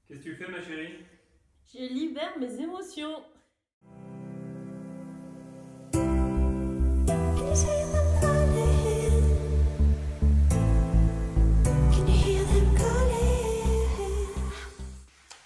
Qu'est-ce que tu fais, ma chérie? Je libère mes émotions.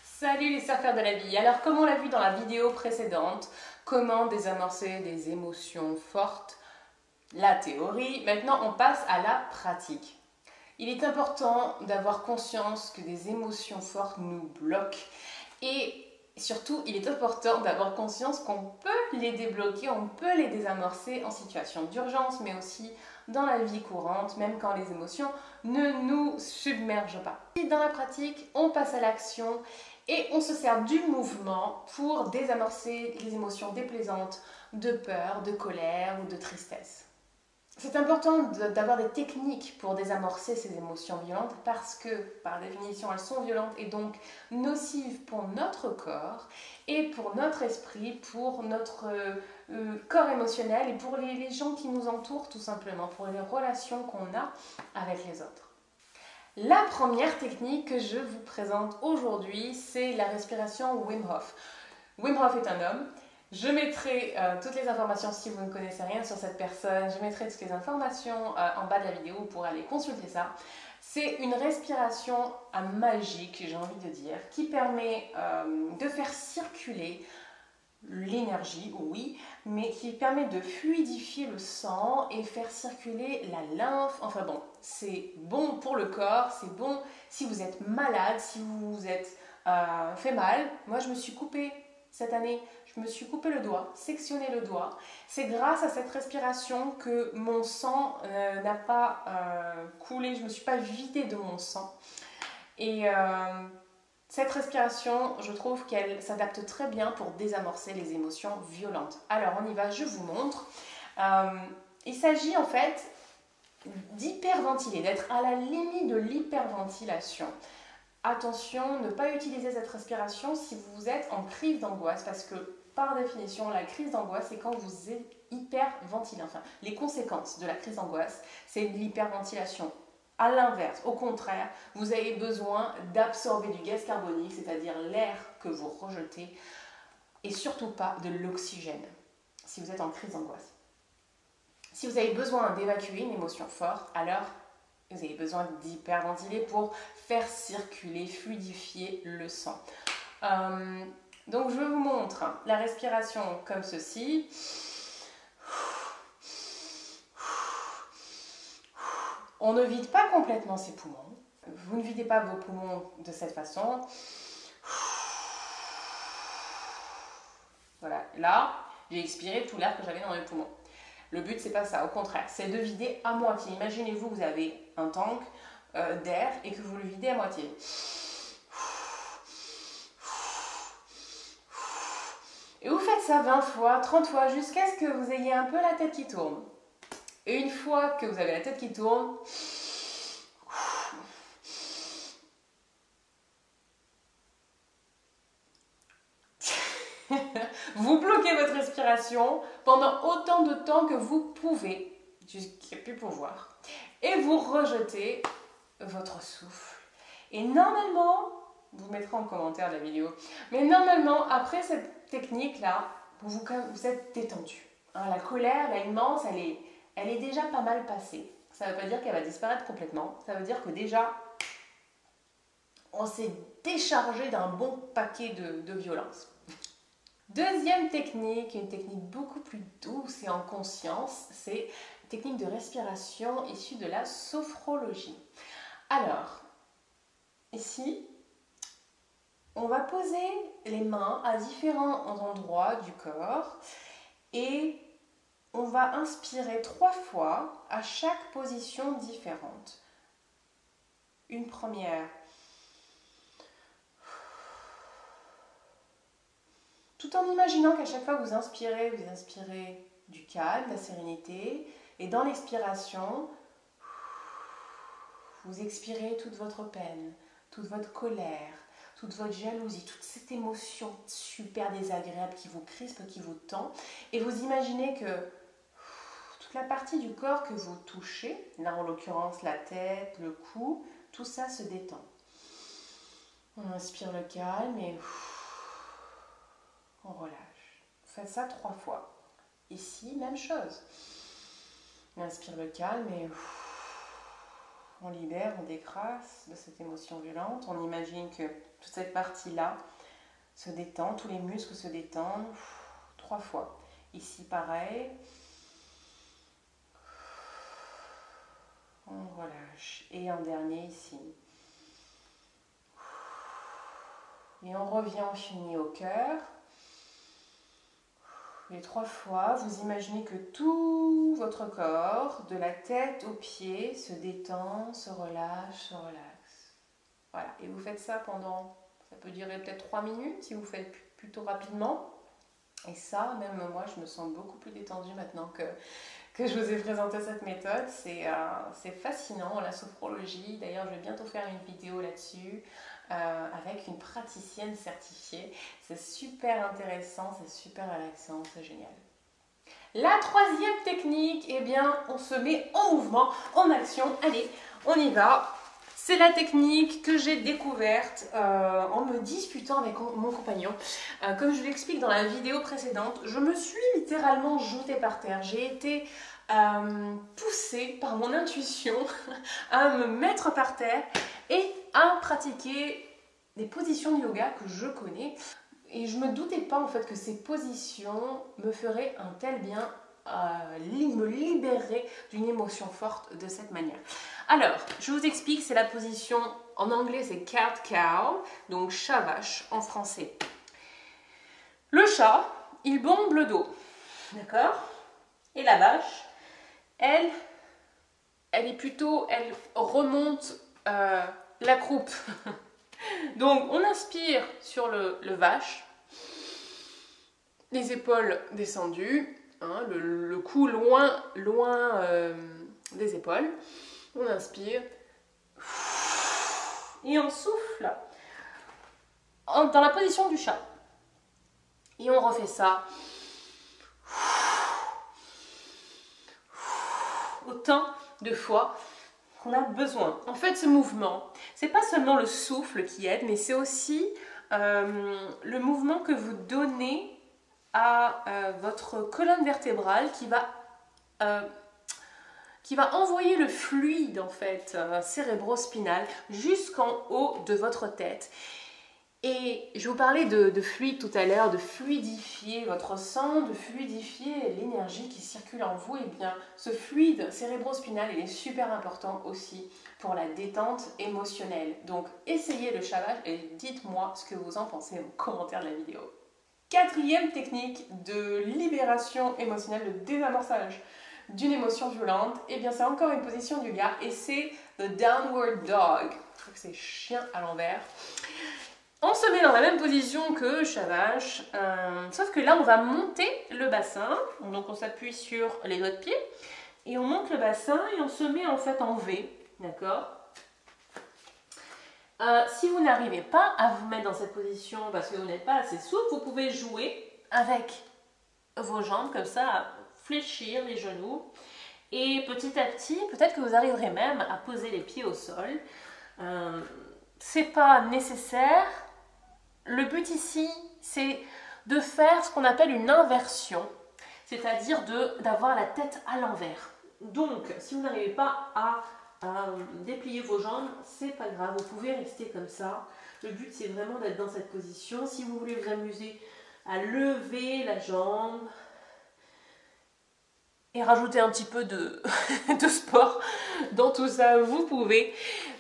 Salut les surfeurs de la vie. Alors comme on l'a vu dans la vidéo précédente, comment désamorcer des émotions fortes, la théorie, maintenant on passe à la pratique. Il est important d'avoir conscience que des émotions fortes nous bloquent et surtout il est important d'avoir conscience qu'on peut les débloquer, on peut les désamorcer en situation d'urgence mais aussi dans la vie courante, même quand les émotions ne nous submergent pas. Dans la pratique, on passe à l'action et on se sert du mouvement pour désamorcer les émotions déplaisantes de peur, de colère ou de tristesse. C'est important d'avoir des techniques pour désamorcer ces émotions violentes parce que, par définition, elles sont violentes et donc nocives pour notre corps et pour notre esprit, pour notre corps émotionnel et pour les gens qui nous entourent tout simplement, pour les relations qu'on a avec les autres. La première technique que je vous présente aujourd'hui, c'est la respiration Wim Hof. Wim Hof est un homme. Je mettrai toutes les informations si vous ne connaissez rien sur cette personne. Je mettrai toutes les informations en bas de la vidéo pour aller consulter ça. C'est une respiration magique, j'ai envie de dire, qui permet de faire circuler l'énergie, oui, mais qui permet de fluidifier le sang et faire circuler la lymphe. Enfin bon, c'est bon pour le corps, c'est bon si vous êtes malade, si vous vous êtes fait mal. Moi, je me suis coupée cette année, je me suis coupé le doigt, sectionné le doigt. C'est grâce à cette respiration que mon sang n'a pas coulé, je ne me suis pas vidée de mon sang. Et cette respiration, je trouve qu'elle s'adapte très bien pour désamorcer les émotions violentes. Alors on y va, je vous montre. Il s'agit en fait d'hyperventiler, d'être à la limite de l'hyperventilation. Attention, ne pas utiliser cette respiration si vous êtes en crise d'angoisse parce que par définition, la crise d'angoisse, c'est quand vous hyperventilez. Enfin, les conséquences de la crise d'angoisse, c'est l'hyperventilation. À l'inverse, au contraire, vous avez besoin d'absorber du gaz carbonique, c'est-à-dire l'air que vous rejetez, et surtout pas de l'oxygène, si vous êtes en crise d'angoisse. Si vous avez besoin d'évacuer une émotion forte, alors vous avez besoin d'hyperventiler pour faire circuler, fluidifier le sang. Donc je vous montre la respiration comme ceci. On ne vide pas complètement ses poumons. Vous ne videz pas vos poumons de cette façon. Voilà, là, j'ai expiré tout l'air que j'avais dans mes poumons. Le but, c'est pas ça, au contraire, c'est de vider à moitié. Imaginez-vous, vous avez un tank d'air et que vous le videz à moitié. Et vous faites ça 20 fois, 30 fois, jusqu'à ce que vous ayez un peu la tête qui tourne. Et une fois que vous avez la tête qui tourne, vous bloquez votre respiration pendant autant de temps que vous pouvez, jusqu'à plus pouvoir, et vous rejetez votre souffle. Et normalement, vous mettrez en commentaire la vidéo, mais normalement, après cette technique-là, vous êtes détendu. Hein, la colère, là, immense, elle est déjà pas mal passée. Ça ne veut pas dire qu'elle va disparaître complètement, ça veut dire que déjà, on s'est déchargé d'un bon paquet de violence. Deuxième technique, une technique beaucoup plus douce et en conscience, c'est une technique de respiration issue de la sophrologie. Alors, ici, on va poser les mains à différents endroits du corps et on va inspirer 3 fois à chaque position différente. Une première. Tout en imaginant qu'à chaque fois que vous inspirez du calme, de la sérénité. Et dans l'expiration, vous expirez toute votre peine, toute votre colère, toute votre jalousie, toute cette émotion super désagréable qui vous crispe, qui vous tend. Et vous imaginez que toute la partie du corps que vous touchez, là en l'occurrence la tête, le cou, tout ça se détend. On inspire le calme et on relâche. Faites ça 3 fois. Ici, même chose. On inspire le calme et on libère, on décrasse de cette émotion violente. On imagine que toute cette partie-là se détend, tous les muscles se détendent. 3 fois. Ici, pareil. On relâche. Et un dernier ici. Et on revient, on finit au cœur. Les 3 fois, vous imaginez que tout votre corps, de la tête aux pieds, se détend, se relâche, se relaxe. Voilà, et vous faites ça pendant, ça peut durer peut-être 3 minutes si vous faites plutôt rapidement. Et ça, même moi, je me sens beaucoup plus détendue maintenant que je vous ai présenté cette méthode. C'est fascinant, la sophrologie. D'ailleurs, je vais bientôt faire une vidéo là-dessus. Avec une praticienne certifiée. C'est super intéressant, c'est super relaxant, c'est génial. La 3e technique, eh bien, on se met en mouvement, en action. Allez, on y va. C'est la technique que j'ai découverte en me disputant avec mon compagnon. Comme je vous l'explique dans la vidéo précédente, je me suis littéralement jetée par terre. J'ai été poussée par mon intuition à me mettre par terre et à pratiquer des positions de yoga que je connais. Et je ne me doutais pas en fait que ces positions me feraient un tel bien, me libérer d'une émotion forte de cette manière. Alors, je vous explique, c'est la position, en anglais c'est cat cow, donc chat-vache en français. Le chat, il bombe le dos, d'accord? Et la vache, elle remonte la croupe. Donc on inspire sur le vache, les épaules descendues, hein, le cou loin des épaules. On inspire et on souffle dans la position du chat. Et on refait ça autant de fois qu'on a besoin. En fait, ce mouvement, c'est pas seulement le souffle qui aide, mais c'est aussi le mouvement que vous donnez à votre colonne vertébrale qui va envoyer le fluide en fait cérébro-spinal jusqu'en haut de votre tête. Et je vous parlais de fluide tout à l'heure, de fluidifier votre sang, de fluidifier l'énergie qui circule en vous. Et bien, ce fluide cérébro-spinal, il est super important aussi pour la détente émotionnelle. Donc, essayez le chat-vache et dites-moi ce que vous en pensez en commentaire de la vidéo. 4e technique de libération émotionnelle, de désamorçage d'une émotion violente, et bien c'est encore une position du yoga et c'est le downward dog. Je crois que c'est chien à l'envers. On se met dans la même position que chat-vache, sauf que là on va monter le bassin, donc on s'appuie sur les doigts de pied et on monte le bassin et on se met en fait en V, d'accord? Si vous n'arrivez pas à vous mettre dans cette position parce que vous n'êtes pas assez souple, vous pouvez jouer avec vos jambes comme ça, à fléchir les genoux et petit à petit, peut-être que vous arriverez même à poser les pieds au sol. C'est pas nécessaire. Le but ici, c'est de faire ce qu'on appelle une inversion, c'est-à-dire d'avoir la tête à l'envers. Donc, si vous n'arrivez pas à déplier vos jambes, c'est pas grave, vous pouvez rester comme ça. Le but, c'est vraiment d'être dans cette position. Si vous voulez vous amuser à lever la jambe et rajouter un petit peu de sport dans tout ça, vous pouvez.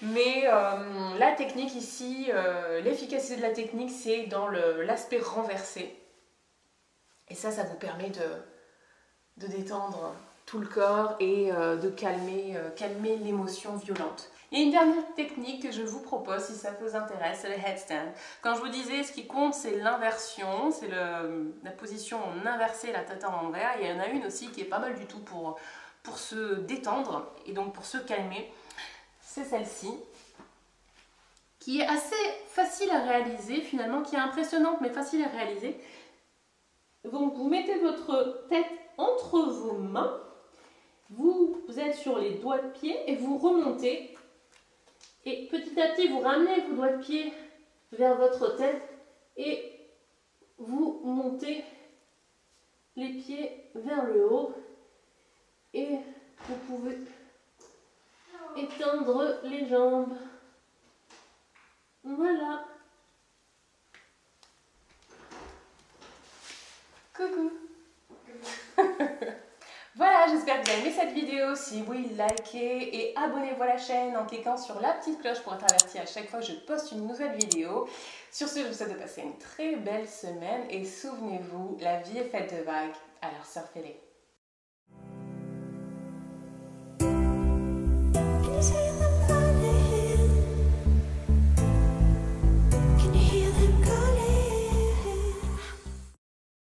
Mais la technique ici, l'efficacité de la technique, c'est dans l'aspect renversé. Et ça vous permet de détendre tout le corps et de calmer l'émotion violente. Il y a une dernière technique que je vous propose si ça vous intéresse, c'est le headstand. Quand je vous disais ce qui compte c'est l'inversion, c'est la position inversée, la tête à l'envers. Il y en a une aussi qui est pas mal du tout pour se détendre et donc pour se calmer. C'est celle-ci, qui est assez facile à réaliser finalement, qui est impressionnante mais facile à réaliser. Donc vous mettez votre tête entre vos mains, vous êtes sur les doigts de pied et vous remontez. Et petit à petit, vous ramenez vos doigts de pied vers votre tête et vous montez les pieds vers le haut et vous pouvez étendre les jambes. Voilà. Coucou. Voilà, j'espère que vous avez aimé cette vidéo. Si oui, likez et abonnez-vous à la chaîne en cliquant sur la petite cloche pour être averti à chaque fois que je poste une nouvelle vidéo. Sur ce, je vous souhaite de passer une très belle semaine et souvenez-vous, la vie est faite de vagues, alors surfez-les.